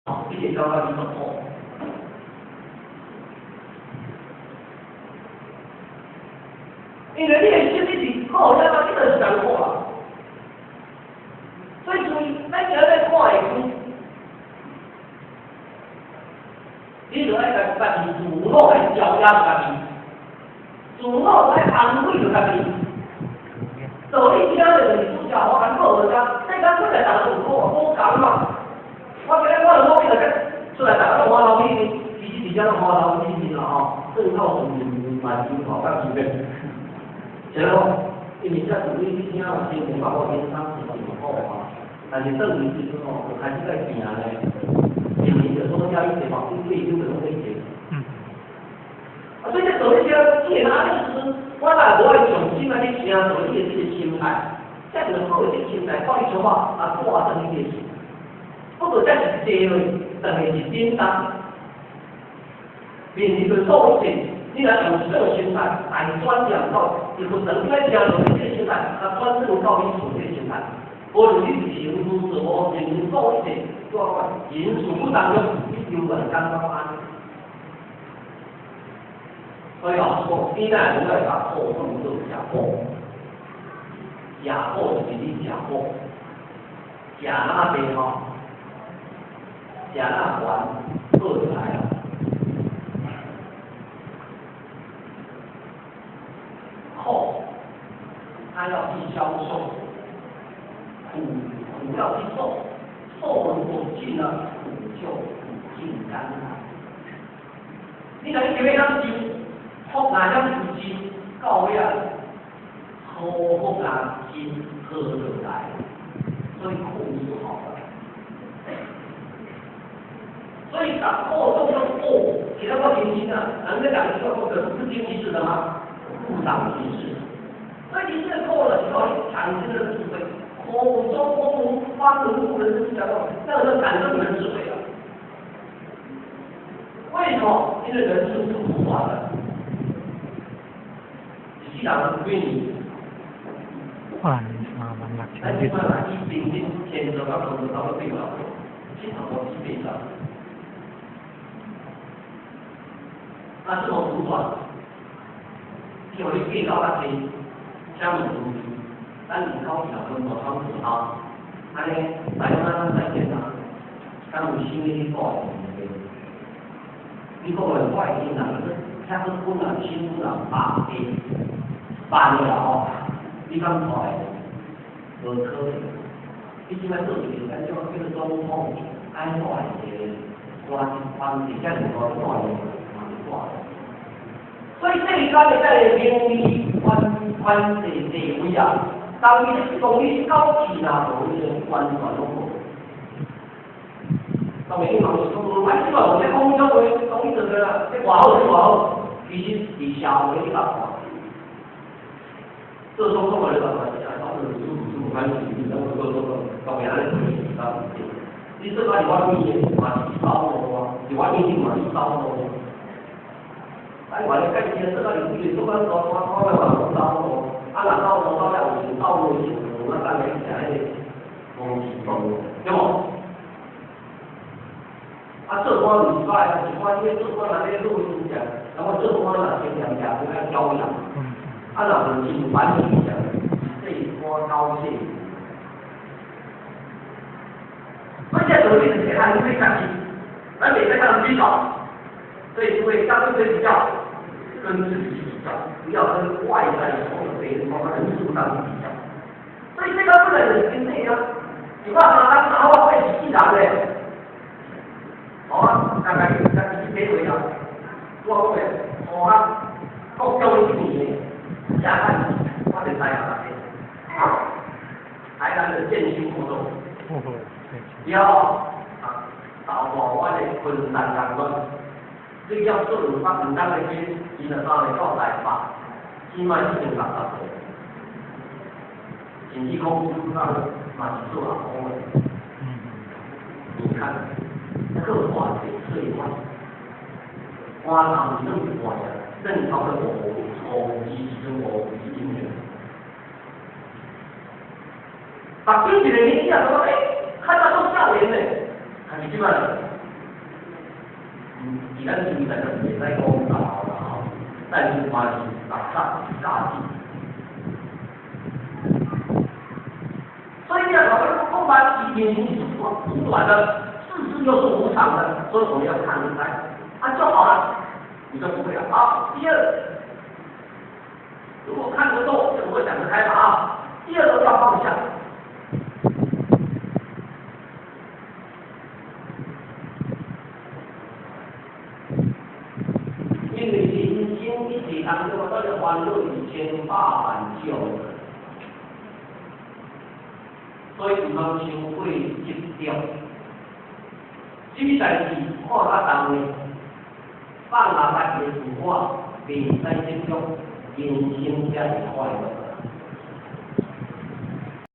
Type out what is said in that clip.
一点交到你手后。因为你的心里是好，那你就是难过啊。所以注意，咱今日在看的书，你就爱家己自我来调压家己，自我来安慰着家己。所以今日就是主角，我很好个家，这个出来打自我，我讲嘛。我今日我就讲个出来打个花老屁，其实比较花老屁啦吼，正靠自己蛮挺好，干几遍。然后，因为这属于你听啊，先把我平常自己好嘛，但是证明就是说，我还是在行嘞，因为有多加一些嘛，对对，有可能会解。所以这所谓叫既然就是我来我的重新来去行所谓的这个心态，这样能够这个心态，到底说话啊，挂上一些事，不过这是结论，等于是叮当，面对受限。你来用这个心态来转讲到，你不能在讲有这个心态，他专正到你所这个心态，无论你是行出自我，行做一些，做因素不当中，你就稳当当安。所以老师说，你乃不要把错弄做假货，假货就是你假货，假那边哈，假那还恶来了。后，他要去销售，苦要去受，受如果尽了，苦就苦尽甘来。你看你前面那酒，喝哪样苦精，高粱，喝哪精喝得来，所以苦就好了。所以打破动用破，其他个平行啊，人家讲的叫做是经济式的吗？不当其事，所以你这过了以后，你产生的智慧，口中空方能不能是叫做这个产生你的智慧了？为什么？因为人是不化的，既然不归你，完了，那你看啊，一点点天走到口走到对了，经常我基本上，那这种不转。有你介绍那些项目东西，咱你高小跟我窗子啊，安尼在咱在电脑，咱有新的去做，你讲的外地人，像是本人、新本人8个哦，你讲出来，无可能。你即摆做事情，咱叫叫做总统，安怎个关系，才能够做的，做的。所以这里刚才在名利关系地位啊，当你功力高起啦，就会完全拢无。当然，老师说，还是话，我在空中为同一个个，这话好，其实是社会的办法。这种中国的办法，当然是关系，你能够当然是可以的。你这个你外面嘛是烧咯，你外面嘛是烧咯。哎，我哋跟住这个领域，做緊我嘅話講到我，啊嗱到我到有時到我時，我單位就喺公司做，有冇？啊，這方禮拜啊，禮拜一這方那啲錄音講，然後這方那先講講那教養，啊嗱就進反理講，這一波高興，而且有啲其他你會感激，而且在看技巧。所以，各位相对比较，跟自己比较，不要跟外在所有别人包括人事物上去比较。所以这个不能跟那个，你看他拿我会气场的，好啊，大概是结尾了，多位，好啊，够教育你，下半我得来啊，台南的建新活动，要啊，到我的昆山港湾。你要做文化文章那些，伊就到嚟做大法，起码已经达到了。经济公司那嘛是做好的。你看，客观的税外，花上正花呀，正朝的我基生活基金的。把经济的影响说，哎，看到都笑脸呢，但是即摆，其他精神就袂使讲大啦吼，但是嘛是垃圾垃圾。所以呢，我们眼睛是苦短的，世事又是无常的，所以我们要看开，啊就好了，你就不会了。好，第二，如果看得透，就不会想得开了啊。第二个要放下。因为人生一世当中，都是烦恼是千百万种，所以唔通伤过执着。这个代志看较重的，放下家己的自我，袂使执着，人生才会快乐。